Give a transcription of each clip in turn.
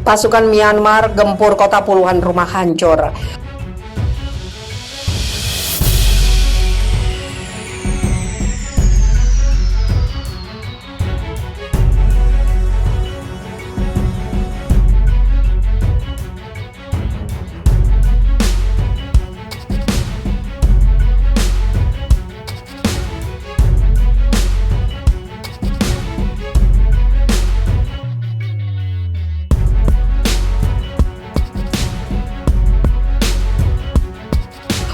Pasukan Myanmar gempur kota, puluhan rumah hancur.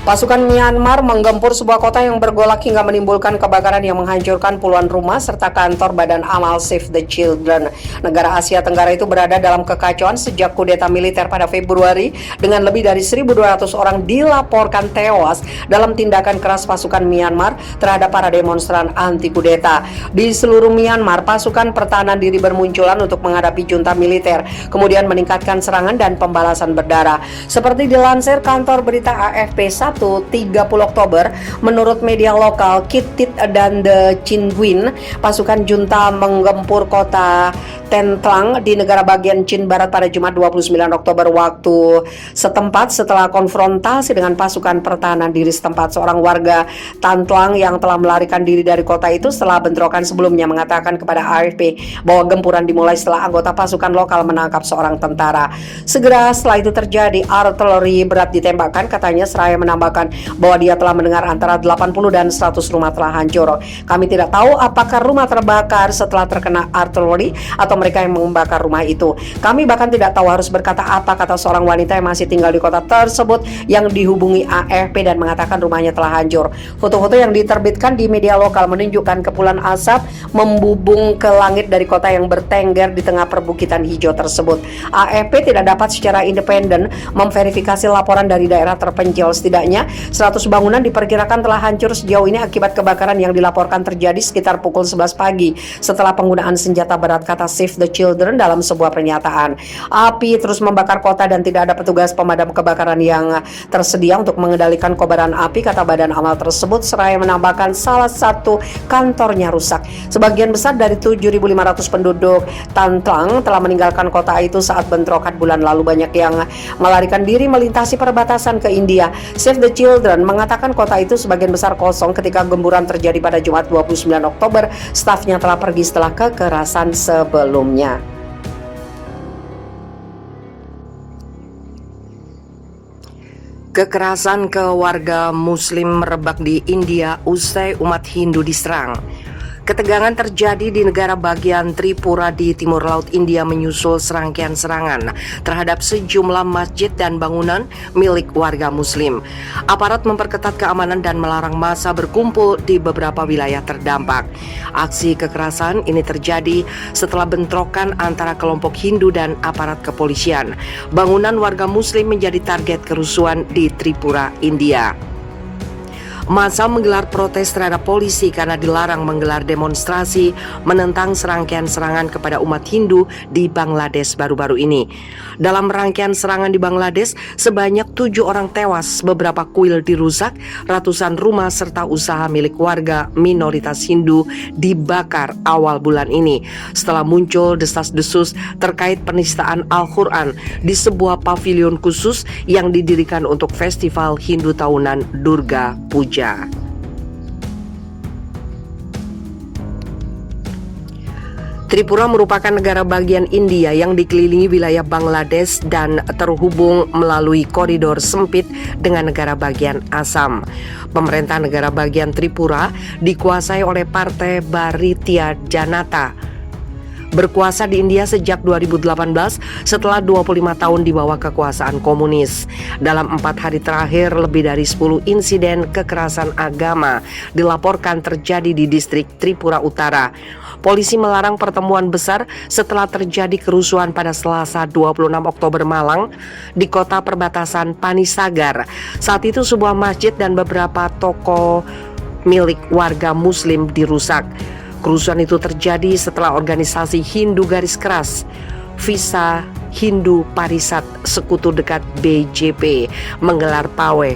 Pasukan Myanmar menggempur sebuah kota yang bergolak hingga menimbulkan kebakaran yang menghancurkan puluhan rumah serta kantor Badan Amal Save the Children. Negara Asia Tenggara itu berada dalam kekacauan sejak kudeta militer pada Februari, dengan lebih dari 1.200 orang dilaporkan tewas dalam tindakan keras pasukan Myanmar terhadap para demonstran anti kudeta. Di seluruh Myanmar, pasukan pertahanan diri bermunculan untuk menghadapi junta militer, kemudian meningkatkan serangan dan pembalasan berdarah. Seperti dilansir kantor berita AFP 30 Oktober, menurut media lokal Kit Tit dan The Chinguin, pasukan junta menggempur kota Tentlang di negara bagian Chin Barat pada Jumat 29 Oktober waktu setempat setelah konfrontasi dengan pasukan pertahanan diri setempat. Seorang warga Tantlang yang telah melarikan diri dari kota itu setelah bentrokan sebelumnya mengatakan kepada AFP bahwa gempuran dimulai setelah anggota pasukan lokal menangkap seorang tentara. Segera setelah itu terjadi artileri berat ditembakkan, katanya, seraya menambahkan bahwa dia telah mendengar antara 80 dan 100 rumah telah hancur. Kami tidak tahu apakah rumah terbakar setelah terkena artileri atau mereka yang membakar rumah itu. Kami bahkan tidak tahu harus berkata apa, kata seorang wanita yang masih tinggal di kota tersebut yang dihubungi AFP dan mengatakan rumahnya telah hancur. Foto-foto yang diterbitkan di media lokal menunjukkan kepulan asap membubung ke langit dari kota yang bertengger di tengah perbukitan hijau tersebut. AFP tidak dapat secara independen memverifikasi laporan dari daerah terpencil. Setidaknya 100 bangunan diperkirakan telah hancur sejauh ini akibat kebakaran yang dilaporkan terjadi sekitar pukul 11 pagi setelah penggunaan senjata berat, kata Save the Children dalam sebuah pernyataan. Api terus membakar kota dan tidak ada petugas pemadam kebakaran yang tersedia untuk mengendalikan kobaran api, kata Badan Amal tersebut, seraya menambahkan salah satu kantornya rusak. Sebagian besar dari 7.500 penduduk Tantlang telah meninggalkan kota itu saat bentrokan bulan lalu. Banyak yang melarikan diri melintasi perbatasan ke India. Save the Children mengatakan kota itu sebagian besar kosong ketika gemburan terjadi pada Jumat 29 Oktober. Stafnya telah pergi setelah kekerasan sebelumnya. Kekerasan ke warga Muslim merebak di India usai umat Hindu diserang. Ketegangan terjadi di negara bagian Tripura di timur laut India menyusul serangkaian serangan terhadap sejumlah masjid dan bangunan milik warga Muslim. Aparat memperketat keamanan dan melarang massa berkumpul di beberapa wilayah terdampak. Aksi kekerasan ini terjadi setelah bentrokan antara kelompok Hindu dan aparat kepolisian. Bangunan warga Muslim menjadi target kerusuhan di Tripura, India. Massa menggelar protes terhadap polisi karena dilarang menggelar demonstrasi menentang serangkaian serangan kepada umat Hindu di Bangladesh baru-baru ini. Dalam rangkaian serangan di Bangladesh, sebanyak 7 orang tewas, beberapa kuil dirusak, ratusan rumah serta usaha milik warga minoritas Hindu dibakar awal bulan ini setelah muncul desas-desus terkait penistaan Al-Quran di sebuah pavilion khusus yang didirikan untuk festival Hindu tahunan Durga Puja. Tripura merupakan negara bagian India yang dikelilingi wilayah Bangladesh dan terhubung melalui koridor sempit dengan negara bagian Assam. Pemerintah negara bagian Tripura dikuasai oleh Partai Bharatiya Janata, berkuasa di India sejak 2018 setelah 25 tahun di bawah kekuasaan komunis. Dalam 4 hari terakhir, lebih dari 10 insiden kekerasan agama dilaporkan terjadi di distrik Tripura Utara. Polisi melarang pertemuan besar setelah terjadi kerusuhan pada Selasa 26 Oktober malam di kota perbatasan Panisagar. Saat itu sebuah masjid dan beberapa toko milik warga Muslim dirusak. Kerusuhan itu terjadi setelah organisasi Hindu garis keras Visa Hindu Parisat Sekutu dekat BJP menggelar pawai.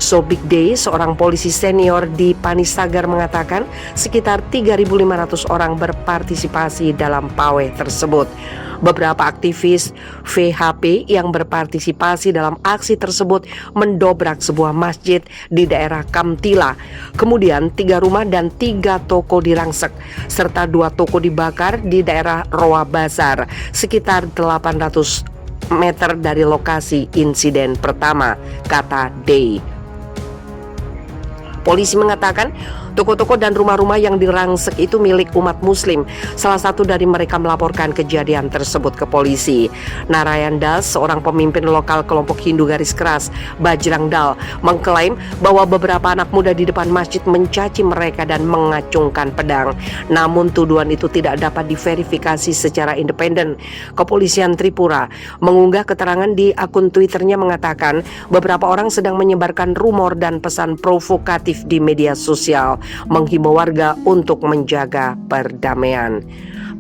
Sobik Day, seorang polisi senior di Panisagar, mengatakan sekitar 3.500 orang berpartisipasi dalam pawai tersebut. Beberapa aktivis VHP yang berpartisipasi dalam aksi tersebut mendobrak sebuah masjid di daerah Kamtila. Kemudian 3 rumah dan 3 toko dirangsek, serta 2 toko dibakar di daerah Roa Bazar, sekitar 800 meter dari lokasi insiden pertama, kata Day. Polisi mengatakan toko-toko dan rumah-rumah yang dirangsek itu milik umat muslim. Salah satu dari mereka melaporkan kejadian tersebut ke polisi. Narayan Das, seorang pemimpin lokal kelompok Hindu garis keras Bajrang Dal, mengklaim bahwa beberapa anak muda di depan masjid mencaci mereka dan mengacungkan pedang. Namun tuduhan itu tidak dapat diverifikasi secara independen. Kepolisian Tripura mengunggah keterangan di akun Twitternya mengatakan beberapa orang sedang menyebarkan rumor dan pesan provokatif di media sosial, menghimbau warga untuk menjaga perdamaian.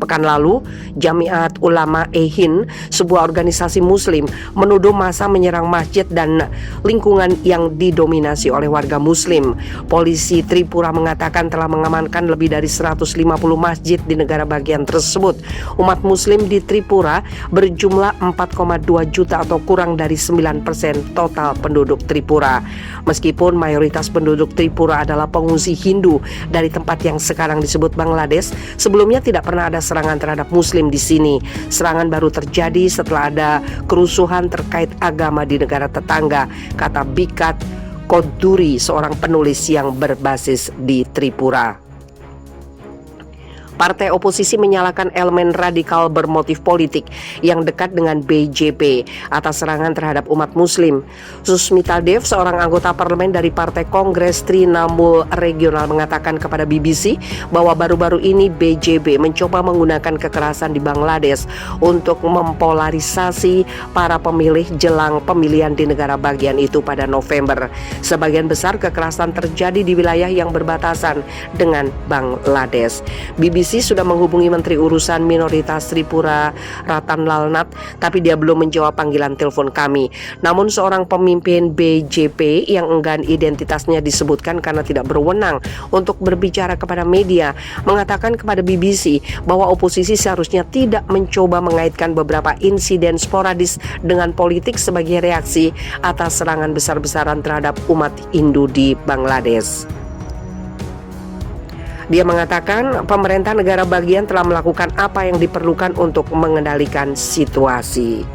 Pekan lalu, Jamiat Ulama Ehin, sebuah organisasi muslim, menuduh massa menyerang masjid dan lingkungan yang didominasi oleh warga muslim. Polisi Tripura mengatakan telah mengamankan lebih dari 150 masjid di negara bagian tersebut. Umat muslim di Tripura berjumlah 4,2 juta atau kurang dari 9% total penduduk Tripura. Meskipun mayoritas penduduk Tripura adalah pengungsi Hindu dari tempat yang sekarang disebut Bangladesh, sebelumnya tidak pernah ada serangan terhadap muslim di sini. Serangan baru terjadi setelah ada kerusuhan terkait agama di negara tetangga, kata Bikat Koduri, seorang penulis yang berbasis di Tripura. Partai oposisi menyalahkan elemen radikal bermotif politik yang dekat dengan BJP atas serangan terhadap umat muslim. Susmita Dev, seorang anggota parlemen dari Partai Kongres Trinamool Regional, mengatakan kepada BBC bahwa baru-baru ini BJP mencoba menggunakan kekerasan di Bangladesh untuk mempolarisasi para pemilih jelang pemilihan di negara bagian itu pada November. Sebagian besar kekerasan terjadi di wilayah yang berbatasan dengan Bangladesh. BBC sudah menghubungi Menteri Urusan Minoritas Tripura Ratan Lalnat, tapi dia belum menjawab panggilan telepon kami. Namun seorang pemimpin BJP yang enggan identitasnya disebutkan karena tidak berwenang untuk berbicara kepada media, mengatakan kepada BBC bahwa oposisi seharusnya tidak mencoba mengaitkan beberapa insiden sporadis dengan politik sebagai reaksi atas serangan besar-besaran terhadap umat Hindu di Bangladesh. Dia mengatakan pemerintah negara bagian telah melakukan apa yang diperlukan untuk mengendalikan situasi.